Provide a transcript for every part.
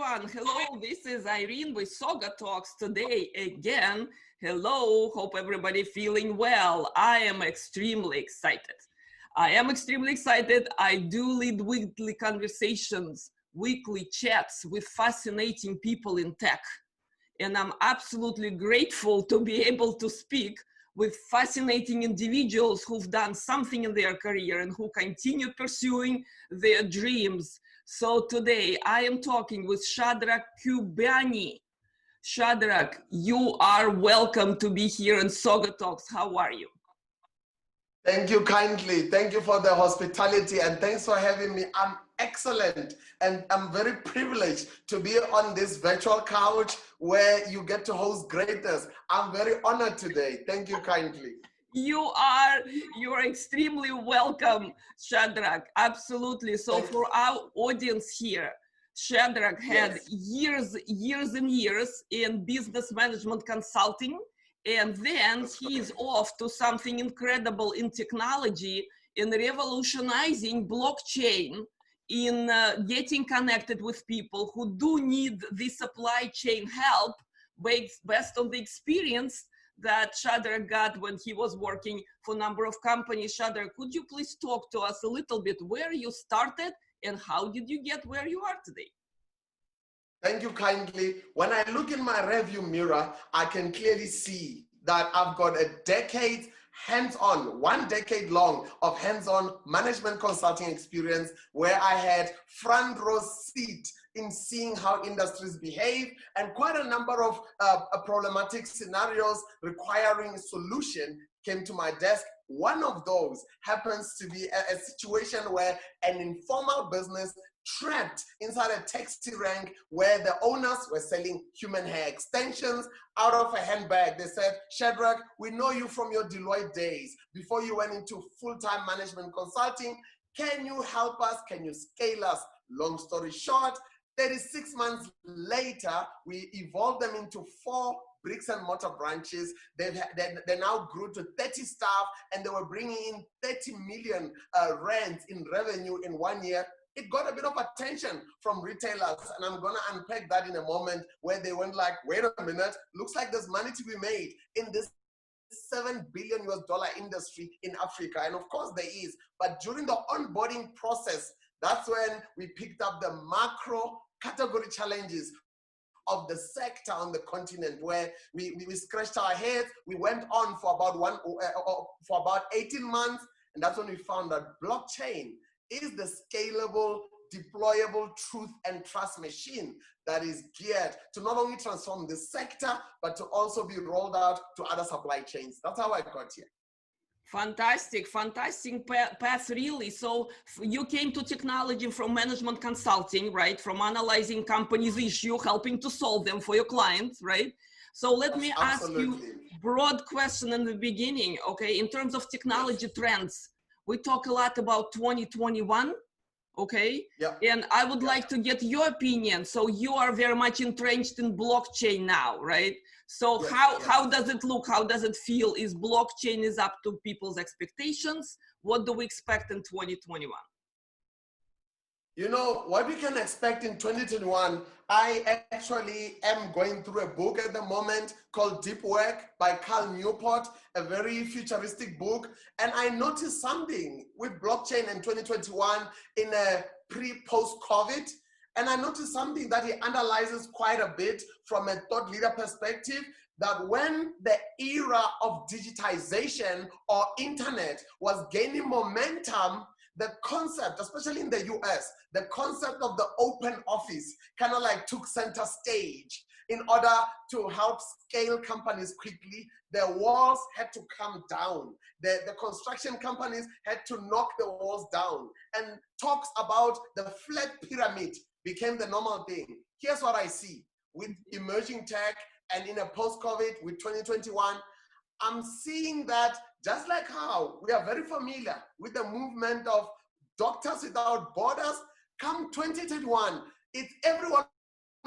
everyone. Hello, this is Irene with SaugaTalks today again. Hello, hope everybody feeling well. I am extremely excited. I do lead weekly conversations, weekly chats with fascinating people in tech. And I'm absolutely grateful to be able to speak with fascinating individuals who've done something in their career and who continue pursuing their dreams. So today I am talking with Shadrack Kubyane. Shadrack, you are welcome to be here in SaugaTalks. How are you? Thank you kindly. Thank you for the hospitality and thanks for having me. I'm excellent and I'm very privileged to be on this virtual couch where you get to host greatness. I'm very honored today. Thank you kindly. You are extremely welcome, Shadrack. Absolutely. So for our audience here, Shadrack had years and years in business management consulting, and then he's off to something incredible in technology, in revolutionizing blockchain, in getting connected with people who do need the supply chain help based on the experience that Shadrack got when he was working for a number of companies. Shadrack, could you please talk to us a little bit where you started and how did you get where you are today? Thank you kindly. When I look in my rearview mirror, I can clearly see that I've got a decade hands-on, 1 decade long of hands-on management consulting experience where I had front row seat in seeing how industries behave and quite a number of problematic scenarios requiring a solution came to my desk. One of those happens to be a situation where an informal business trapped inside a taxi rank where the owners were selling human hair extensions out of a handbag. They said, Shadrack, we know you from your Deloitte days before you went into full-time management consulting. Can you help us? Can you scale us? Long story short, 36 months later, we evolved them into 4 bricks and mortar branches. They now grew to 30 staff and they were bringing in 30 million rands in revenue in 1 year. It got a bit of attention from retailers, and I'm gonna unpack that in a moment, where they went like, wait a minute, looks like there's money to be made in this $7 billion industry in Africa. And of course there is, but during the onboarding process, that's when we picked up the macro category challenges of the sector on the continent, where we scratched our heads. We went on for about 18 months, and that's when we found that blockchain is the scalable, deployable truth and trust machine that is geared to not only transform the sector, but to also be rolled out to other supply chains. That's how I got here. Fantastic path, really. So you came to technology from management consulting, right? From analyzing companies' issue, helping to solve them for your clients, right? So let me ask you a broad question in the beginning, okay? In terms of technology trends, we talk a lot about 2021, okay? And I would like to get your opinion. So you are very much entrenched in blockchain now, right? So how does it look? How does it feel? Is blockchain is up to people's expectations? What do we expect in 2021? You know, what we can expect in 2021, I actually am going through a book at the moment called Deep Work by Cal Newport, a very futuristic book. And I noticed something with blockchain in 2021 in a pre-post-COVID. And I noticed something that he analyzes quite a bit from a thought leader perspective, that when the era of digitization or internet was gaining momentum, the concept, especially in the US, the concept of the open office kind of like took center stage. In order to help scale companies quickly, the walls had to come down. The construction companies had to knock the walls down. And talks about the flat pyramid became the normal thing. Here's what I see with emerging tech and in a post-COVID with 2021, I'm seeing that just like how we are very familiar with the movement of Doctors Without Borders, come 2021, it's everyone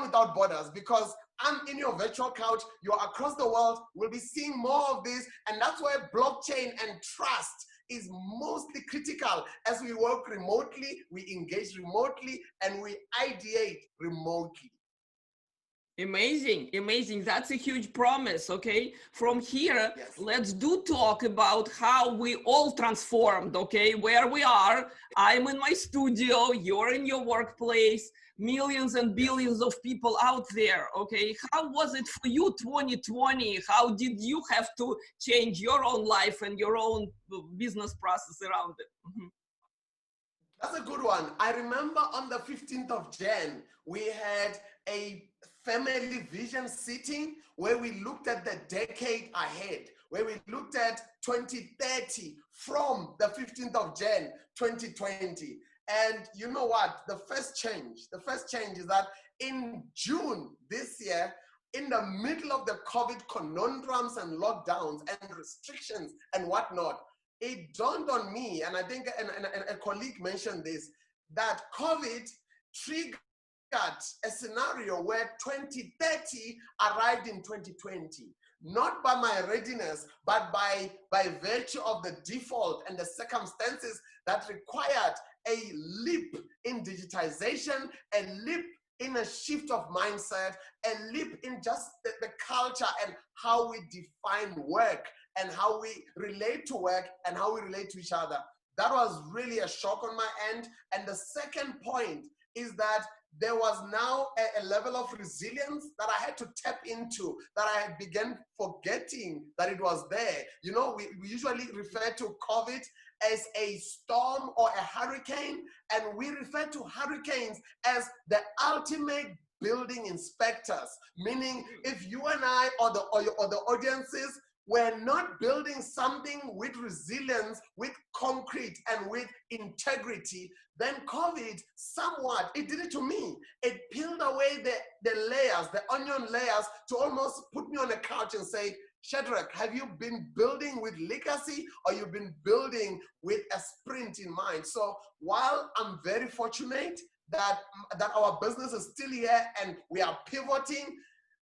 without borders, because I'm in your virtual couch, you're across the world, we'll be seeing more of this, and that's where blockchain and trust is mostly critical. As we work remotely, we engage remotely, and we ideate remotely. Amazing, amazing. That's a huge promise. Okay. From here, Yes. let's do talk about how we all transformed. Okay. Where we are. I'm in my studio. You're in your workplace. Millions and billions of people out there. Okay. How was it for you, 2020? How did you have to change your own life and your own business process around it? Mm-hmm. That's a good one. I remember on the 15th of Jan, we had a family vision sitting where we looked at the decade ahead, where we looked at 2030 from the 15th of Jan, 2020. And you know what? The first change is that in June this year, in the middle of the COVID conundrums and lockdowns and restrictions and whatnot, it dawned on me, and I think a colleague mentioned this, that COVID triggered a scenario where 2030 arrived in 2020, not by my readiness, but by virtue of the default and the circumstances that required a leap in digitization, a leap in a shift of mindset, a leap in just the culture and how we define work and how we relate to work and how we relate to each other. That was really a shock on my end. And the second point is that there was now a level of resilience that I had to tap into, that I had begun forgetting that it was there. You know, we usually refer to COVID as a storm or a hurricane, and we refer to hurricanes as the ultimate building inspectors, meaning if you and I or the audiences were not building something with resilience, with concrete and with integrity, then COVID somewhat, it did it to me. It peeled away the layers, the onion layers, to almost put me on a couch and say, Shadrack, have you been building with legacy or you've been building with a sprint in mind? So while I'm very fortunate that our business is still here and we are pivoting,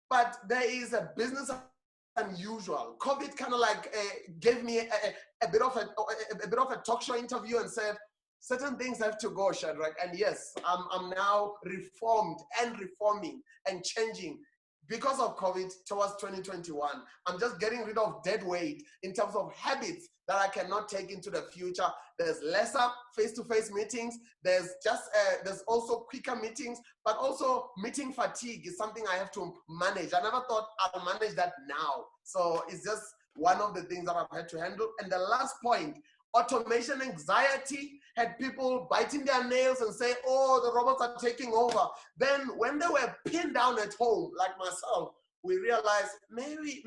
but there is a business unusual. COVID kind of like gave me a bit of a talk show interview and said, certain things have to go, Shadrack. And yes, I'm now reformed and reforming and changing because of COVID towards 2021. I'm just getting rid of dead weight in terms of habits that I cannot take into the future. There's lesser face-to-face meetings. There's also quicker meetings, but also meeting fatigue is something I have to manage. I never thought I'll manage that now. So it's just one of the things that I've had to handle. And the last point, automation anxiety had people biting their nails and say, oh, the robots are taking over. Then when they were pinned down at home, like myself, we realized maybe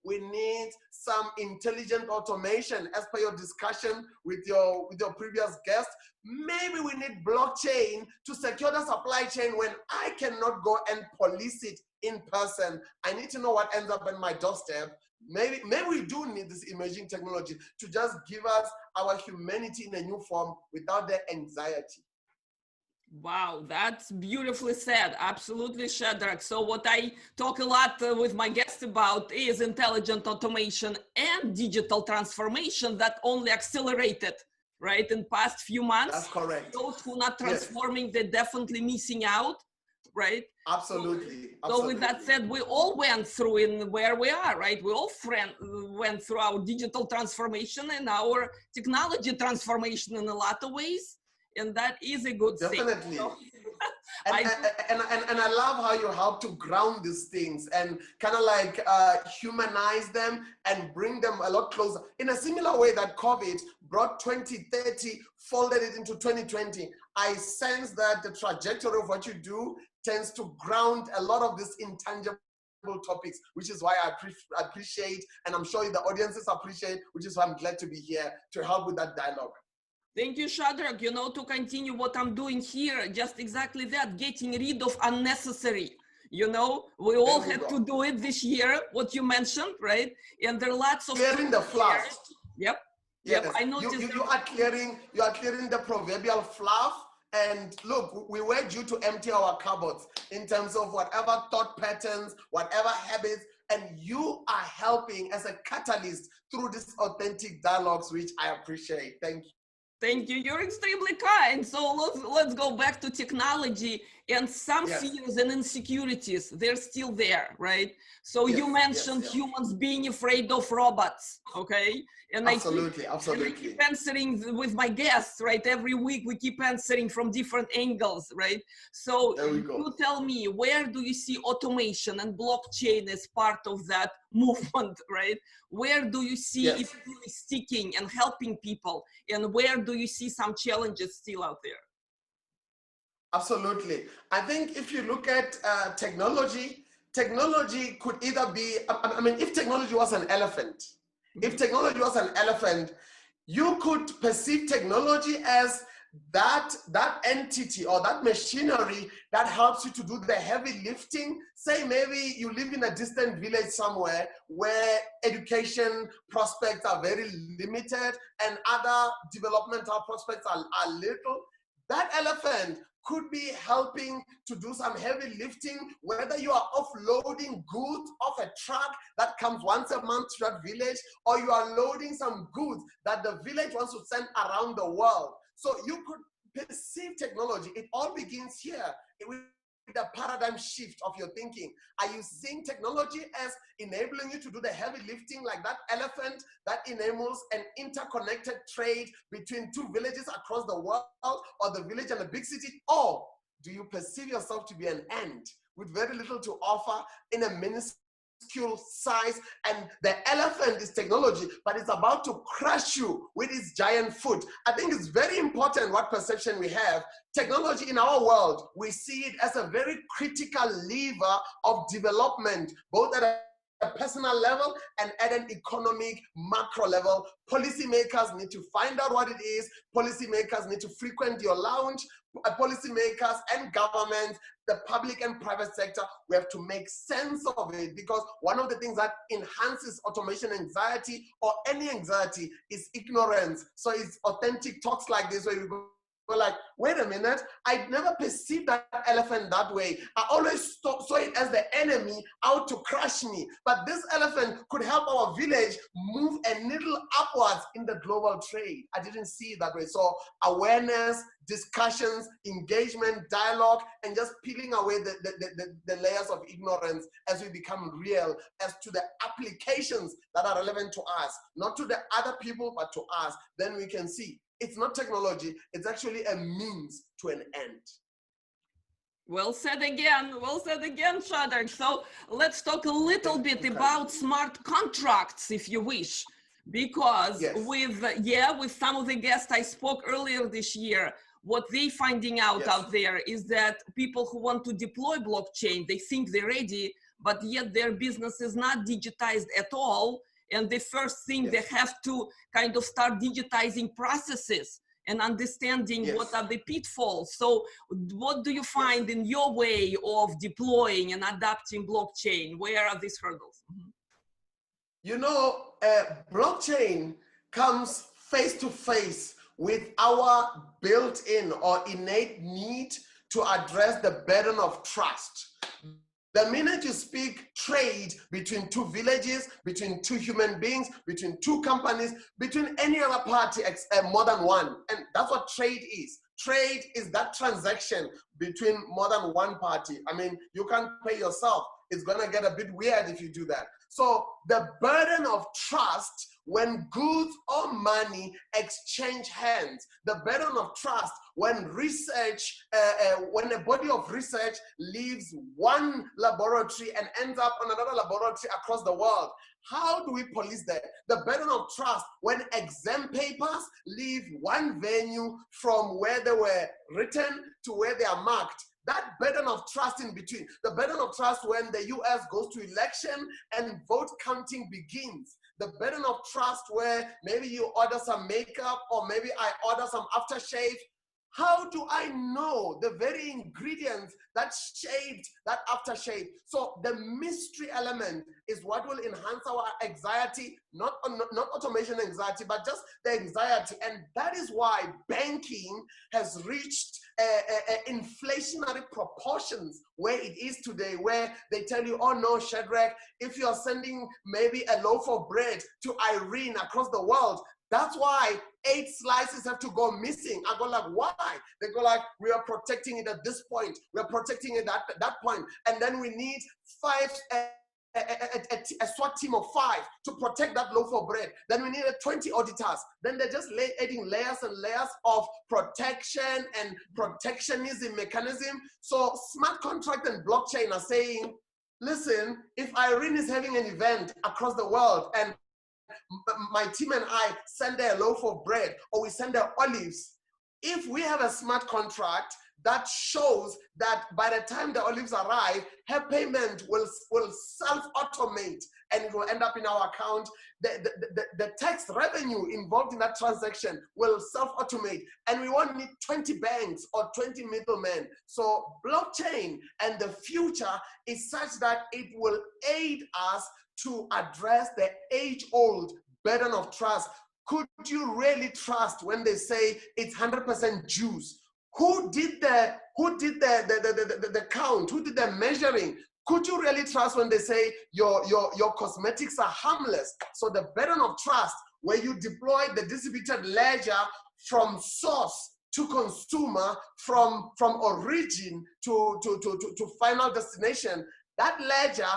we need some intelligent automation. As per your discussion with your previous guest, maybe we need blockchain to secure the supply chain when I cannot go and police it in person. I need to know what ends up on my doorstep. Maybe we do need this emerging technology to just give us our humanity in a new form without the anxiety. Wow, that's beautifully said. Absolutely, Shadrack. So what I talk a lot with my guests about is intelligent automation and digital transformation that only accelerated, right, in past few months. That's correct. Those who are not transforming, yes, they're definitely missing out, right? Absolutely. So with that said, we all went through in where we are, right? We all went through our digital transformation and our technology transformation in a lot of ways. And that is a good thing. Definitely. So, and I love how you help to ground these things and kind of like humanize them and bring them a lot closer. In a similar way that COVID brought 2030, folded it into 2020, I sense that the trajectory of what you do tends to ground a lot of these intangible topics, which is why I appreciate, and I'm sure the audiences appreciate, which is why I'm glad to be here to help with that dialogue. Thank you, Shadrack. You know, to continue what I'm doing here, just exactly that, getting rid of unnecessary. You know, we all had to do it this year, what you mentioned, right? And there are lots of clearing the fluff. Yep. Yes. Yep. I noticed you are clearing the proverbial fluff. And look, we were due to empty our cupboards in terms of whatever thought patterns, whatever habits, and you are helping as a catalyst through these authentic dialogues, which I appreciate. Thank you. Thank you. You're extremely kind. So let's go back to technology And some fears and insecurities, they're still there, right? So you mentioned humans being afraid of robots, okay? And absolutely. I keep answering with my guests, right? Every week we keep answering from different angles, right? So you tell me, where do you see automation and blockchain as part of that movement, right? Where do you see it really sticking and helping people? And where do you see some challenges still out there? Absolutely. I think if you look at technology could either be, I mean, if technology was an elephant, you could perceive technology as that entity or that machinery that helps you to do the heavy lifting. Say maybe you live in a distant village somewhere where education prospects are very limited and other developmental prospects are little. That elephant could be helping to do some heavy lifting, whether you are offloading goods off a truck that comes once a month to that village, or you are loading some goods that the village wants to send around the world. So you could perceive technology. It all begins here with the paradigm shift of your thinking. Are you seeing technology as enabling you to do the heavy lifting like that elephant that enables an interconnected trade between two villages across the world, or the village and the big city? Or do you perceive yourself to be an ant with very little to offer in a minuscule size, and the elephant is technology, but it's about to crush you with its giant foot? I think it's very important what perception we have. Technology in our world, we see it as a very critical lever of development, both at a personal level and at an economic macro level. Policymakers need to find out what it is. Policymakers need to frequent your lounge. Policymakers and government, the public and private sector, we have to make sense of it, because one of the things that enhances automation anxiety, or any anxiety, is ignorance. So it's authentic talks like this where you go like, wait a minute, I never perceived that elephant that way. I always saw it as the enemy out to crush me. But this elephant could help our village move a needle upwards in the global trade. I didn't see it that way. So awareness, discussions, engagement, dialogue, and just peeling away the layers of ignorance as we become real as to the applications that are relevant to us, not to the other people, but to us. Then we can see it's not technology, it's actually a means to an end. Well said again, Shadrack. So let's talk a little bit about smart contracts, if you wish, because with some of the guests I spoke earlier this year, what they're finding out there is that people who want to deploy blockchain, they think they're ready, but yet their business is not digitized at all. And the first thing they have to kind of start digitizing processes and understanding what are the pitfalls. So what do you find in your way of deploying and adapting blockchain? Where are these hurdles? You know, blockchain comes face to face with our built-in or innate need to address the burden of trust. The minute you speak trade between two villages, between two human beings, between two companies, between any other party more than one, and that's what trade is. Trade is that transaction between more than one party. I mean, you can't pay yourself. It's gonna get a bit weird if you do that. So the burden of trust when goods or money exchange hands, the burden of trust when research, when a body of research leaves one laboratory and ends up on another laboratory across the world. How do we police that? The burden of trust when exam papers leave one venue from where they were written to where they are marked. That burden of trust in between. The burden of trust when the US goes to election and vote counting begins. The burden of trust where maybe you order some makeup or maybe I order some aftershave. How do I know the very ingredients that shaped that aftershave? So the mystery element is what will enhance our anxiety, not automation anxiety, but just the anxiety. And that is why banking has reached inflationary proportions where it is today, where they tell you, oh no, Shadrack, if you're sending maybe a loaf of bread to Irene across the world, That's why 8 slices have to go missing. I go like, why? They go like, we are protecting it at this point. We are protecting it at that point. And then we need 5, a SWAT team of 5 to protect that loaf of bread. Then we needed 20 auditors. Then they're just adding layers and layers of protection and protectionism mechanism. So smart contract and blockchain are saying, listen, if Irene is having an event across the world and my team and I send her a loaf of bread or we send her olives, if we have a smart contract that shows that by the time the olives arrive, her payment will self-automate and it will end up in our account. The tax revenue involved in that transaction will self-automate, and we won't need 20 banks or 20 middlemen. So blockchain and the future is such that it will aid us to address the age-old burden of trust. Could you really trust when they say it's 100% juice? Who did the count? Who did the measuring? Could you really trust when they say your cosmetics are harmless? So the burden of trust, where you deploy the distributed ledger from source to consumer, from origin to final destination, that ledger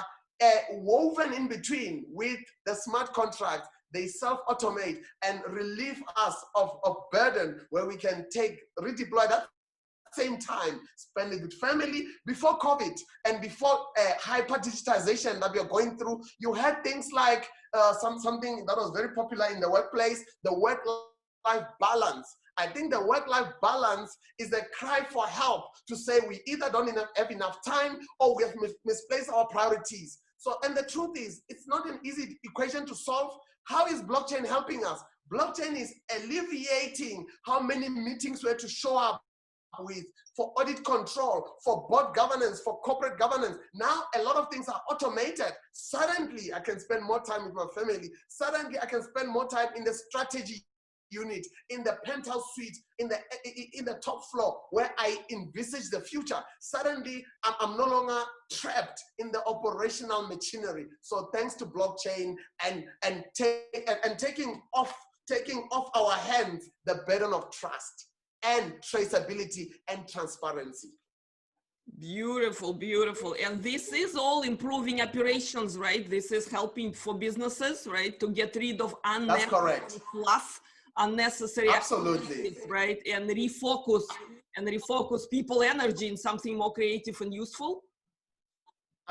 woven in between with the smart contract, they self-automate and relieve us of burden, where we can redeploy that same time, spend it with family. Before COVID and before hyper digitization that we are going through, you had things like something that was very popular in the workplace, the work-life balance. I think the work-life balance is a cry for help to say we either don't have enough time or we have misplaced our priorities. So, and the truth is, it's not an easy equation to solve. How is blockchain helping us? Blockchain is alleviating how many meetings we have to show up with for audit control, for board governance, for corporate governance. Now, a lot of things are automated. Suddenly, I can spend more time with my family. Suddenly, I can spend more time in the strategy unit, in the penthouse suite, in the top floor, where I envisage the future. Suddenly, I'm no longer trapped in the operational machinery. So thanks to blockchain and taking off our hands the burden of trust and traceability and transparency. Beautiful, beautiful. And this is all improving operations, right? This is helping for businesses, right? To get rid of unnecessary fluff, unnecessary absolutely, right? And refocus people energy in something more creative and useful.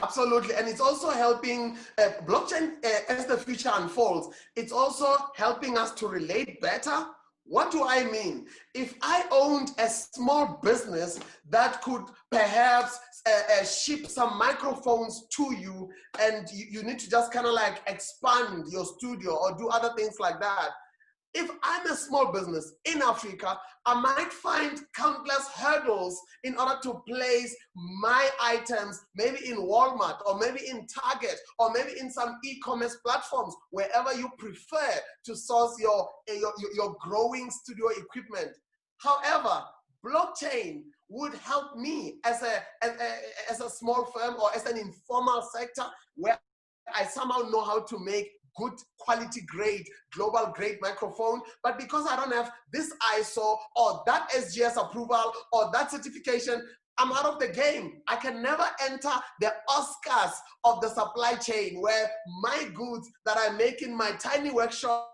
Absolutely. And it's also helping blockchain as the future unfolds. It's also helping us to relate better. What do I mean? If I owned a small business that could perhaps ship some microphones to you, and you need to just kind of like expand your studio or do other things like that. If I'm a small business in Africa, I might find countless hurdles in order to place my items, maybe in Walmart or maybe in Target or maybe in some e-commerce platforms, wherever you prefer to source your growing studio equipment. However, blockchain would help me as a small firm or as an informal sector, where I somehow know how to make good quality grade, global grade microphone, but because I don't have this ISO or that SGS approval or that certification, I'm out of the game. I can never enter the Oscars of the supply chain, where my goods that I make in my tiny workshop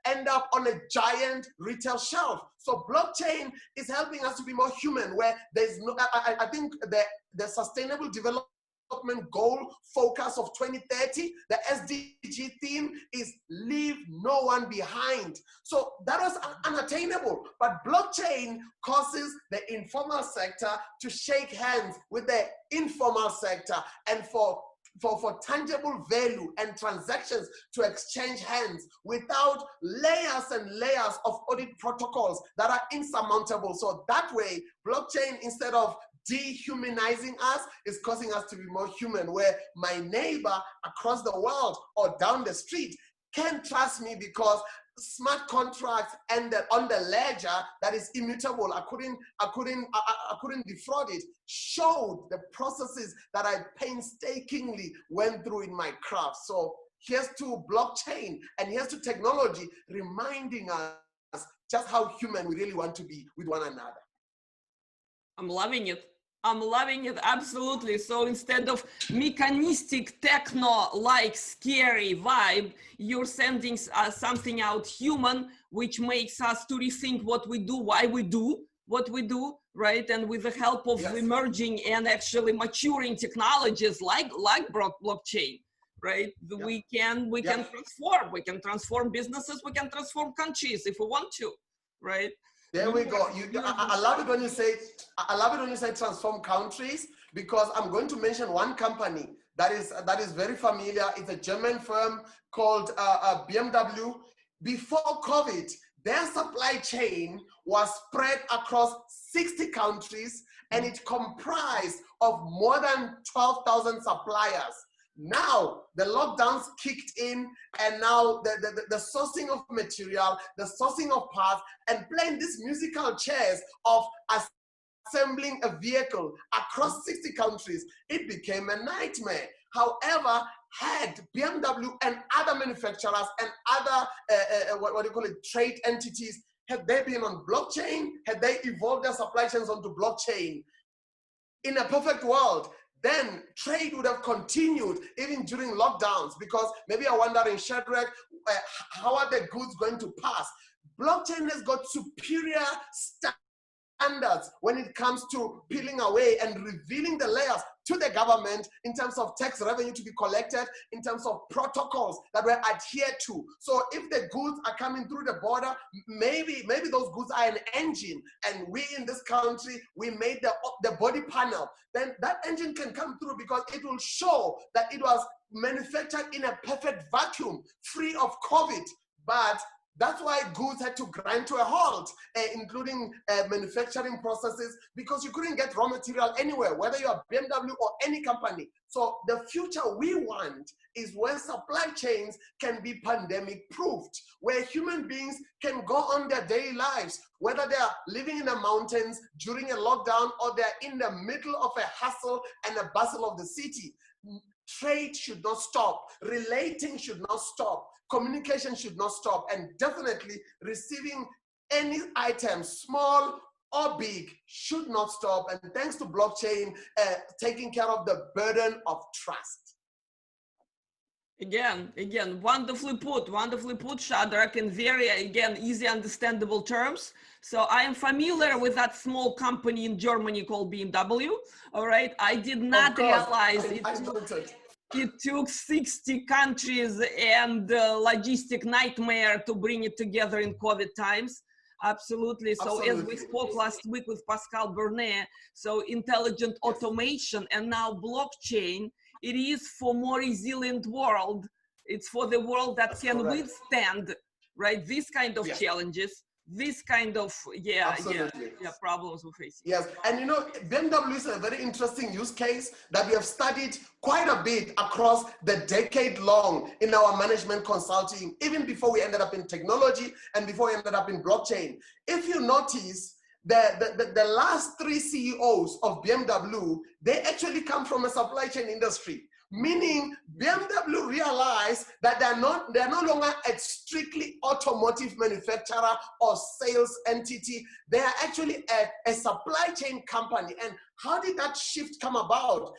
end up on a giant retail shelf. So blockchain is helping us to be more human, where there's no, I think the sustainable development goal focus of 2030, the SDG theme is leave no one behind. So that was unattainable, but blockchain causes the informal sector to shake hands with the informal sector, and for tangible value and transactions to exchange hands without layers and layers of audit protocols that are insurmountable. So that way, blockchain, instead of dehumanizing us, is causing us to be more human, where my neighbor across the world or down the street can trust me because smart contracts and on the ledger that is immutable, I couldn't defraud it, showed the processes that I painstakingly went through in my craft. So here's to blockchain, and here's to technology, reminding us just how human we really want to be with one another. I'm loving it. I'm loving it, absolutely. So instead of mechanistic, techno-like, scary vibe, you're sending something out human, which makes us to rethink what we do, why we do what we do, right? And with the help of emerging and actually maturing technologies like blockchain, right? We can transform. We can transform businesses. We can transform countries if we want to, right? There we go. I love it when you say, transform countries, because I'm going to mention one company that is very familiar. It's a German firm called BMW. Before COVID, their supply chain was spread across 60 countries, and it comprised of more than 12,000 suppliers. Now the lockdowns kicked in, and now the sourcing of material, the sourcing of parts, and playing these musical chairs of assembling a vehicle across 60 countries, it became a nightmare. However, had BMW and other manufacturers and other what do you call it, trade entities, had they been on blockchain, had they evolved their supply chains onto blockchain, in a perfect world, then trade would have continued even during lockdowns, because maybe you're wondering, Shadrack, how are the goods going to pass? Blockchain has got superior standards when it comes to peeling away and revealing the layers to the government in terms of tax revenue to be collected, in terms of protocols that were adhered to. So if the goods are coming through the border, maybe those goods are an engine, and we in this country, we made the body panel, then that engine can come through because it will show that it was manufactured in a perfect vacuum, free of COVID. But that's why goods had to grind to a halt, including manufacturing processes, because you couldn't get raw material anywhere, whether you're BMW or any company. So the future we want is where supply chains can be pandemic proofed, where human beings can go on their daily lives, whether they are living in the mountains during a lockdown or they're in the middle of a hustle and a bustle of the city. Trade should not stop. Relating should not stop. Communication should not stop. And definitely receiving any item, small or big, should not stop. And thanks to blockchain, taking care of the burden of trust. Again, wonderfully put, Shadrack, in very, again, easy, understandable terms. So I am familiar with that small company in Germany called BMW, all right? I did not realize it took 60 countries and logistic nightmare to bring it together in COVID times. Absolutely. So as we spoke last week with Pascal Bernet, so intelligent automation and now blockchain, it is for more resilient world. It's for the world that can withstand, right, these kind of challenges, this kind of problems we're facing. Yes, and you know, BMW is a very interesting use case that we have studied quite a bit across the decade long in our management consulting, even before we ended up in technology and before we ended up in blockchain. If you notice, the last 3 CEOs of BMW, they actually come from a supply chain industry. Meaning BMW realized that they're no longer a strictly automotive manufacturer or sales entity. They are actually a supply chain company. And how did that shift come about?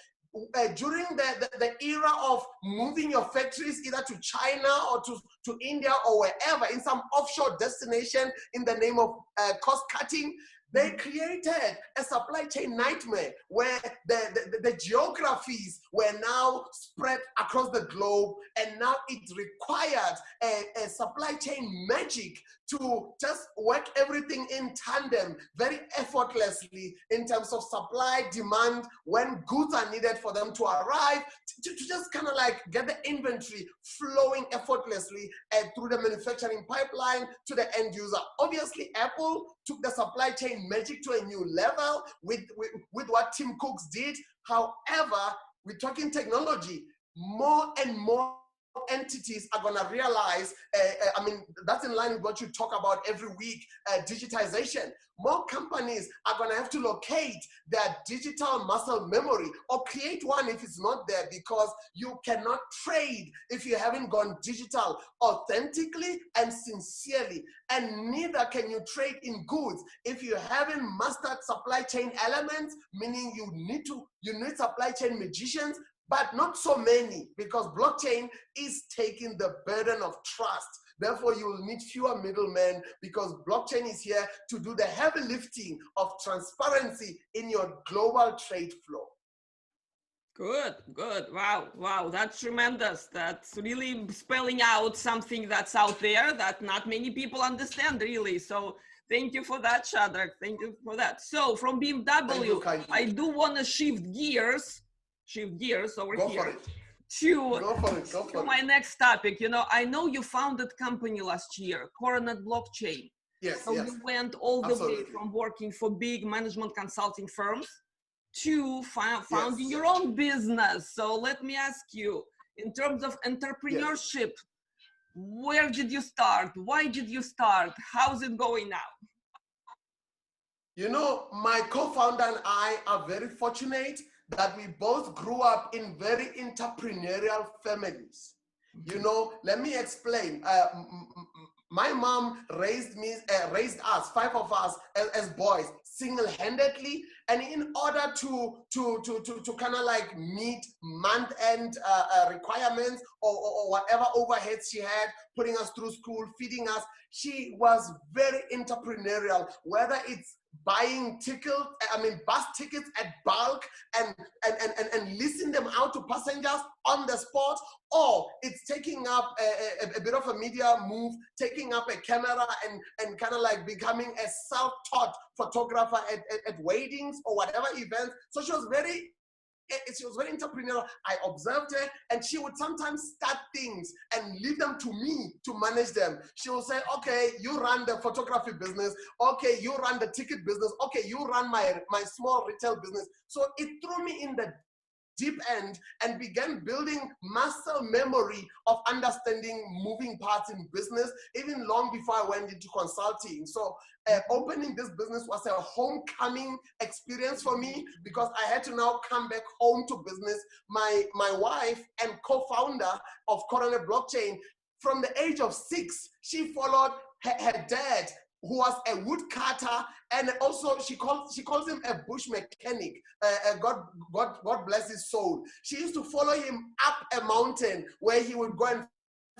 During the era of moving your factories either to China or to India or wherever, in some offshore destination in the name of cost cutting, they created a supply chain nightmare where the geographies were now spread across the globe, and now it required a supply chain magic to just work everything in tandem very effortlessly in terms of supply, demand, when goods are needed for them to arrive, to just kind of like get the inventory flowing effortlessly through the manufacturing pipeline to the end user. Obviously, Apple took the supply chain magic to a new level with what Tim Cook did. However, we're talking technology. More and more entities are going to realize, I mean, that's in line with what you talk about every week, digitization. More companies are going to have to locate their digital muscle memory or create one if it's not there, because you cannot trade if you haven't gone digital authentically and sincerely. And neither can you trade in goods if you haven't mastered supply chain elements, meaning you need supply chain magicians, but not so many, because blockchain is taking the burden of trust. Therefore, you will need fewer middlemen, because blockchain is here to do the heavy lifting of transparency in your global trade flow. Good, good. Wow, wow, that's tremendous. That's really spelling out something that's out there that not many people understand, really. So thank you for that, Shadrack. Thank you for that. So from BMW, I do want to shift gears over Go here for it. to my next topic. You know, I know you founded company last year, Coronet blockchain. Yes, so yes. You went all the Absolutely. way from working for big management consulting firms to founding Yes. your own business. So let me ask you, in terms of entrepreneurship, where did you start? Why did you start? How's it going now? You know, my co-founder and I are very fortunate that we both grew up in very entrepreneurial families. You know, let me explain. My mom raised us, 5 of us as boys, single-handedly, and in order to kind of like meet month-end requirements or whatever overheads she had, putting us through school, feeding us, she was very entrepreneurial, whether it's buying bus tickets at bulk and leasing them out to passengers on the spot, or it's taking up a bit of a media move, taking up a camera and kind of like becoming a self-taught photographer at weddings or whatever events. So she was very entrepreneurial. I observed her, and she would sometimes start things and leave them to me to manage them. She will say, okay, you run the photography business. Okay, you run the ticket business. Okay, you run my small retail business. So it threw me in the deep end and began building muscle memory of understanding moving parts in business, even long before I went into consulting. So opening this business was a homecoming experience for me, because I had to now come back home to business. My wife and co-founder of Coronet blockchain, from the age of 6, she followed her dad, who was a woodcutter, and also she calls him a bush mechanic. God bless his soul. She used to follow him up a mountain where he would go and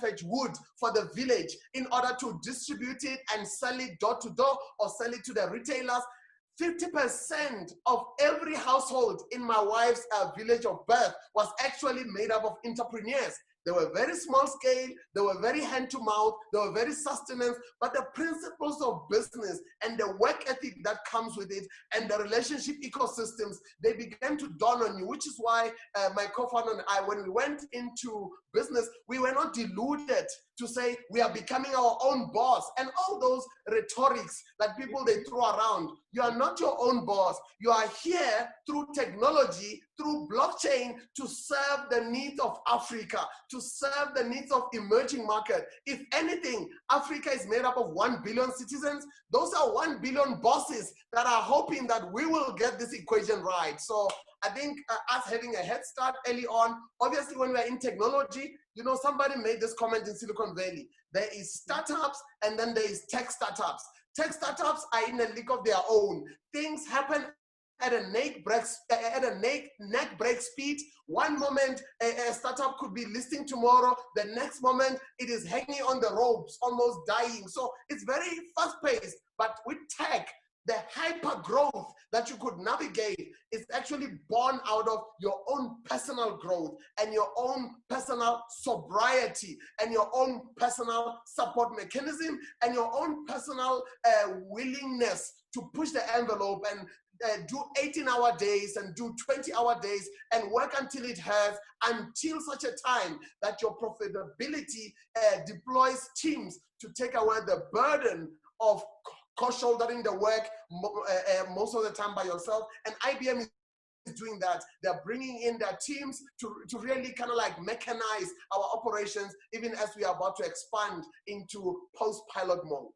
fetch wood for the village in order to distribute it and sell it door to door or sell it to the retailers. 50% of every household in my wife's village of birth was actually made up of entrepreneurs. They were very small scale, they were very hand to mouth, they were very sustenance, but the principles of business and the work ethic that comes with it and the relationship ecosystems, they began to dawn on you, which is why my co-founder and I, when we went into business, we were not deluded to say we are becoming our own boss and all those rhetorics that people they throw around. You are not your own boss. You are here through technology, through blockchain, to serve the needs of Africa, to serve the needs of emerging market. If anything, Africa is made up of 1 billion citizens. Those are 1 billion bosses that are hoping that we will get this equation right. So I think us having a head start early on, obviously when we're in technology, you know, somebody made this comment in Silicon Valley. There is startups and then there is tech startups. Tech startups are in a league of their own. Things happen at a neck break speed. One moment a startup could be listing tomorrow, the next moment it is hanging on the ropes, almost dying. So it's very fast paced, but with tech, the hyper growth that you could navigate is actually born out of your own personal growth and your own personal sobriety and your own personal support mechanism and your own personal willingness to push the envelope and do 18-hour days and do 20-hour days and work until it hurts, until such a time that your profitability deploys teams to take away the burden of co-shouldering the work most of the time by yourself. And IBM doing that. They're bringing in their teams to really kind of like mechanize our operations, even as we are about to expand into post-pilot mode.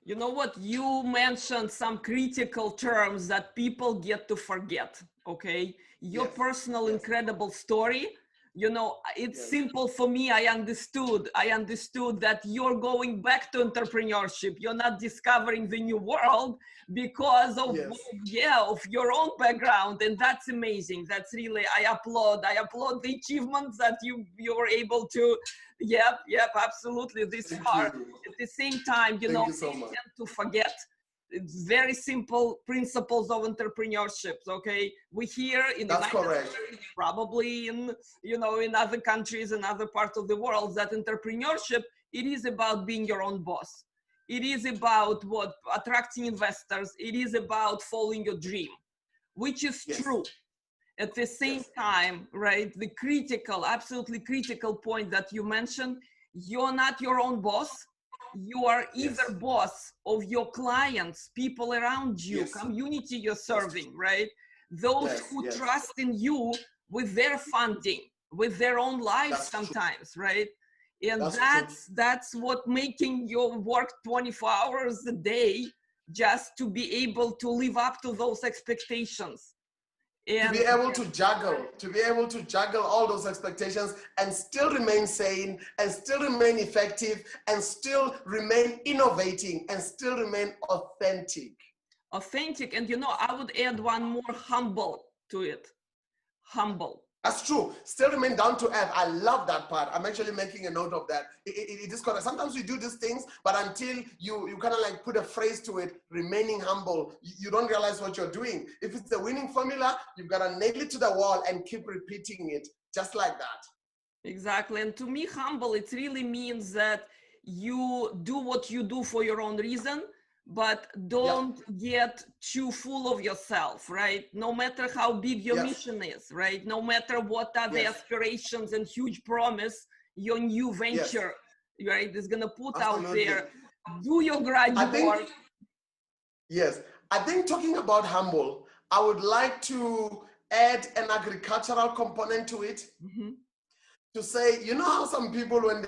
You know what? You mentioned some critical terms that people get to forget, okay? Your personal incredible story, you know, it's simple for me. I understood that you're going back to entrepreneurship. You're not discovering the new world because of, of your own background. And that's amazing. That's really, I applaud the achievements that you were able to, absolutely, this far. At the same time, you know, we tend to forget. It's very simple principles of entrepreneurship. Okay, we hear in the United States, probably in, you know, in other countries and other parts of the world, that entrepreneurship, it is about being your own boss. It is about what attracting investors. It is about following your dream, which is true. At the same time, right? The critical, absolutely critical point that you mentioned: you're not your own boss. You are either boss of your clients, people around you, community you're serving, right? Those who trust in you with their funding, with their own lives sometimes, right? And that's what making your work 24 hours a day just to be able to live up to those expectations. And to be able to juggle all those expectations and still remain sane and still remain effective and still remain innovating and still remain authentic. And you know, I would add one more: humble to it. Humble. That's true. Still remain down to earth. I love that part. I'm actually making a note of that. It is correct. Sometimes we do these things, but until you kind of like put a phrase to it, remaining humble, you don't realize what you're doing. If it's the winning formula, you've got to nail it to the wall and keep repeating it just like that. Exactly. And to me, humble, it really means that you do what you do for your own reason, but don't get too full of yourself, right? No matter how big your mission is, right? No matter what are the aspirations and huge promise your new venture, right, is going to put out there. Do your graduate work. Yes. I think talking about humble, I would like to add an agricultural component to it. To say, you know how some people, when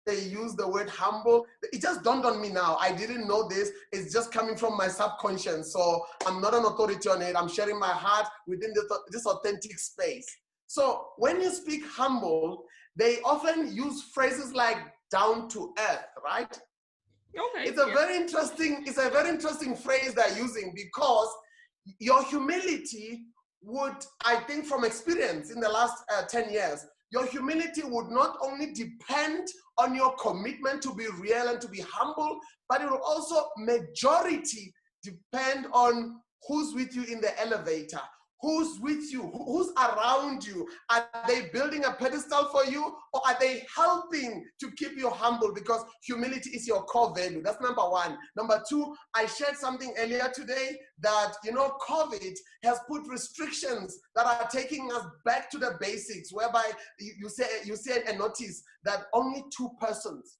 they use the word humble, it just dawned on me now. I didn't know this. It's just coming from my subconscious. So I'm not an authority on it. I'm sharing my heart within this authentic space. So when you speak humble, they often use phrases like down to earth, right? Okay. It's a very interesting phrase they're using, because your humility would, I think from experience in the last 10 years, your humility would not only depend on your commitment to be real and to be humble, but it will also majority depend on who's with you in the elevator, who's with you, who's around you. Are they building a pedestal for you, or are they helping to keep you humble? Because humility is your core value. That's number one. Number two, I shared something earlier today that, you know, COVID has put restrictions that are taking us back to the basics, whereby you say a notice that only two persons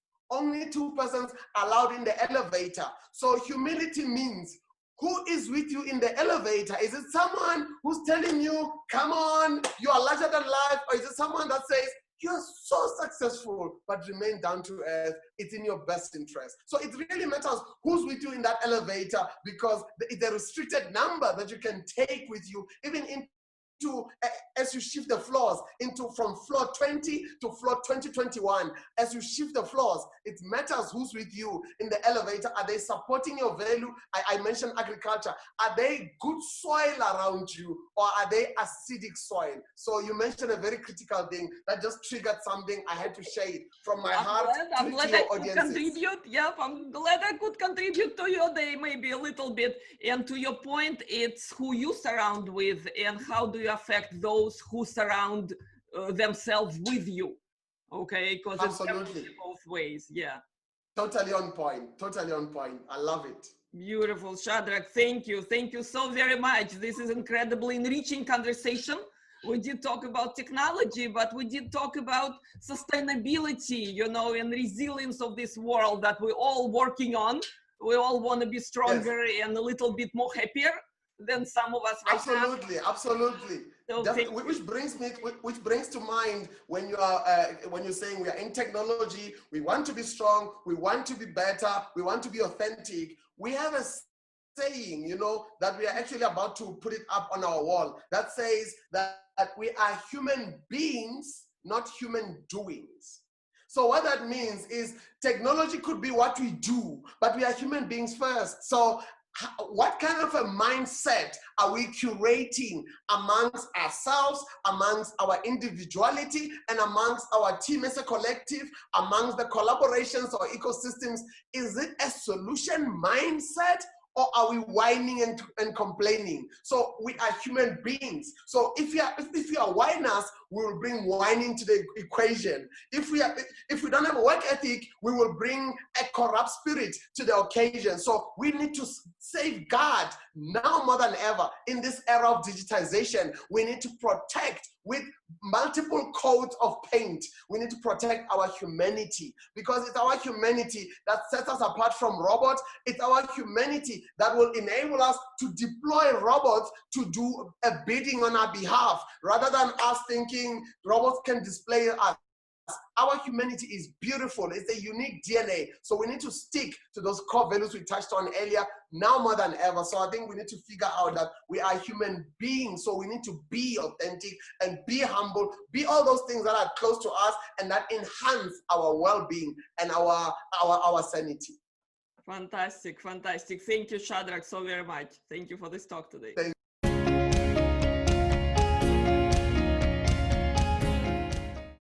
allowed in the elevator. So humility means, who is with you in the elevator? Is it someone who's telling you, come on, you are larger than life? Or is it someone that says, you're so successful, but remain down to earth? It's in your best interest. So it really matters who's with you in that elevator, because it's a restricted number that you can take with you, even as you shift the floors from floor 20 to floor 2021. As you shift the floors, it matters who's with you in the elevator. Are they supporting your value? I mentioned agriculture. Are they good soil around you, or are they acidic soil? So you mentioned a very critical thing that just triggered something I had to share it from my heart I'm glad to your I could audiences. contribute. Yep, I'm glad I could contribute to your day maybe a little bit. And to your point, it's who you surround with and how do you affect those who surround themselves with you. Okay, because it's definitely both ways. Yeah. Totally on point. I love it. Beautiful, Shadrack. Thank you so very much. This is incredibly enriching conversation. We did talk about technology, but we did talk about sustainability, you know, and resilience of this world that we're all working on. We all want to be stronger and a little bit more happier. than some of us right Absolutely, now. absolutely. So Definitely, which brings to mind when you're saying we are in technology, we want to be strong, we want to be better, we want to be authentic. We have a saying, you know, that we are actually about to put it up on our wall that says that we are human beings, not human doings. So what that means is technology could be what we do, but we are human beings first. So what kind of a mindset are we curating amongst ourselves, amongst our individuality, and amongst our team as a collective, amongst the collaborations or ecosystems? Is it a solution mindset, or are we whining and complaining? So we are human beings. So if you are whiners, we will bring whining to the equation. If we don't have a work ethic, we will bring a corrupt spirit to the occasion. So we need to safeguard now more than ever in this era of digitization. We need to protect with multiple coats of paint. We need to protect our humanity, because it's our humanity that sets us apart from robots. It's our humanity that will enable us to deploy robots to do a bidding on our behalf, rather than us thinking robots can display us. Our humanity is beautiful. It's a unique DNA. So we need to stick to those core values we touched on earlier, now more than ever. So I think we need to figure out that we are human beings. So we need to be authentic and be humble, be all those things that are close to us and that enhance our well-being and our sanity. Fantastic, fantastic. Thank you, Shadrack, so very much. Thank you for this talk today.